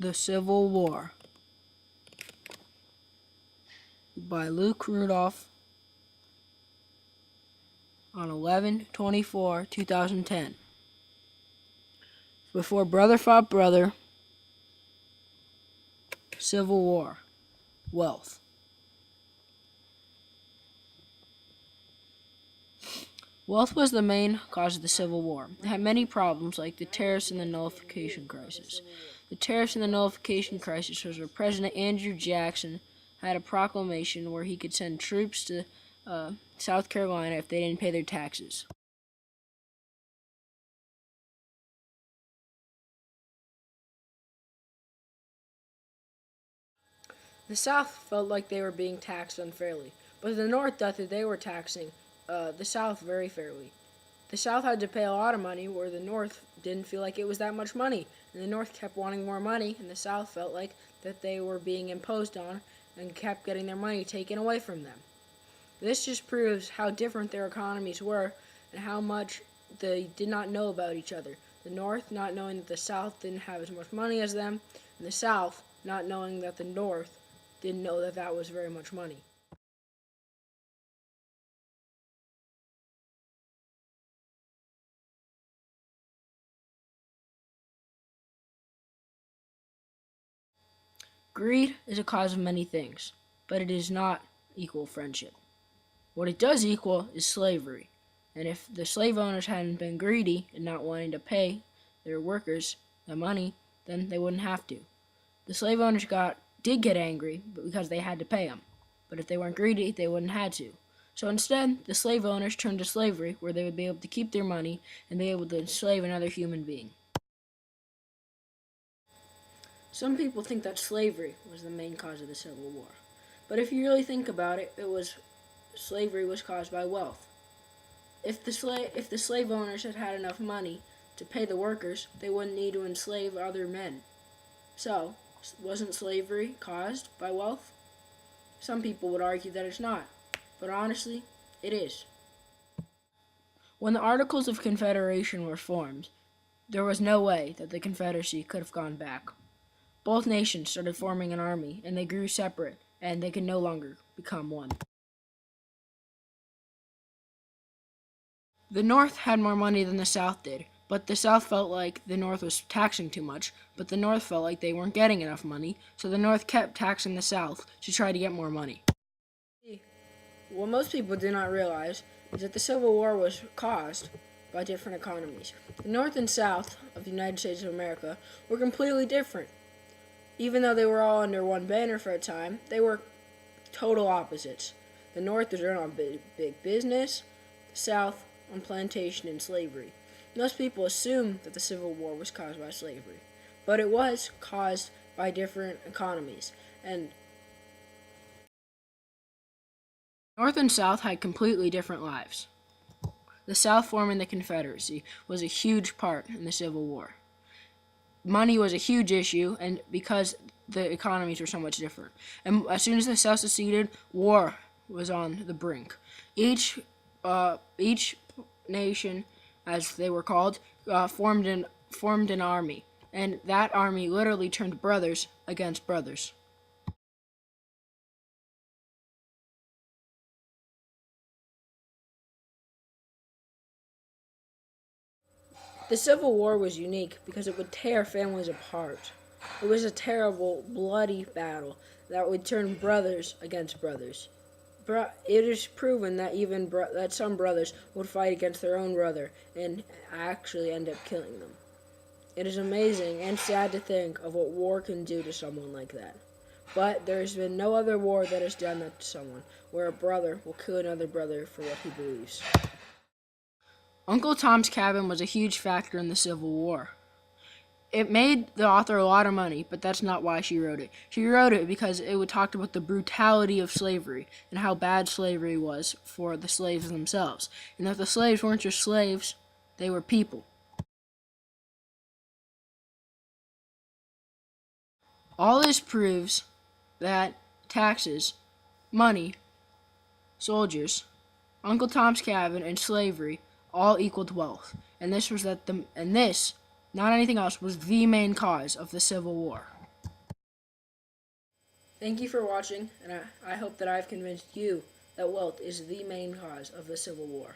The Civil War by Luke Rudolph on 11/24/2010. Before brother fought brother, Civil War, wealth. Wealth was the main cause of the Civil War. It had many problems like the tariffs and the nullification crisis. The tariffs and the nullification crisis was where President Andrew Jackson had a proclamation where he could send troops to South Carolina if they didn't pay their taxes. The South felt like they were being taxed unfairly, but the North thought that they were taxing the South very fairly. The South had to pay a lot of money, where the North didn't feel like it was that much money, and the North kept wanting more money, and the South felt like that they were being imposed on and kept getting their money taken away from them. This just proves how different their economies were and how much they did not know about each other. The North not knowing that the South didn't have as much money as them, and the South not knowing that the North didn't know that that was very much money. Greed is a cause of many things, but it does not equal friendship. What it does equal is slavery, and if the slave owners hadn't been greedy and not wanting to pay their workers the money, then they wouldn't have to. The slave owners did get angry because they had to pay them, but if they weren't greedy, they wouldn't have to. So instead, the slave owners turned to slavery, where they would be able to keep their money and be able to enslave another human being. Some people think that slavery was the main cause of the Civil War, but if you really think about it, slavery was caused by wealth. If the slave owners had had enough money to pay the workers, they wouldn't need to enslave other men. So, wasn't slavery caused by wealth? Some people would argue that it's not, but honestly, it is. When the Articles of Confederation were formed, there was no way that the Confederacy could have gone back. Both nations started forming an army, and they grew separate, and they could no longer become one. The North had more money than the South did, but the South felt like the North was taxing too much, but the North felt like they weren't getting enough money, so the North kept taxing the South to try to get more money. What most people do not realize is that the Civil War was caused by different economies. The North and South of the United States of America were completely different. Even though they were all under one banner for a time, they were total opposites. The North was run on big business, the South on plantation and slavery. Most people assume that the Civil War was caused by slavery, but it was caused by different economies. And North and South had completely different lives. The South forming the Confederacy was a huge part in the Civil War. Money was a huge issue, and because the economies were so much different. And as soon as the South seceded, war was on the brink. Each nation, as they were called, formed an army, and that army literally turned brothers against brothers. The Civil War was unique because it would tear families apart. It was a terrible, bloody battle that would turn brothers against brothers. It is proven that that some brothers would fight against their own brother and actually end up killing them. It is amazing and sad to think of what war can do to someone like that. But there has been no other war that has done that to someone, where a brother will kill another brother for what he believes. Uncle Tom's Cabin was a huge factor in the Civil War. It made the author a lot of money, but that's not why she wrote it. She wrote it because it talked about the brutality of slavery and how bad slavery was for the slaves themselves. And that the slaves weren't just slaves, they were people. All this proves that taxes, money, soldiers, Uncle Tom's Cabin, and slavery all equaled wealth. And this, not anything else, was the main cause of the Civil War. Thank you for watching, and I hope that I've convinced you that wealth is the main cause of the Civil War.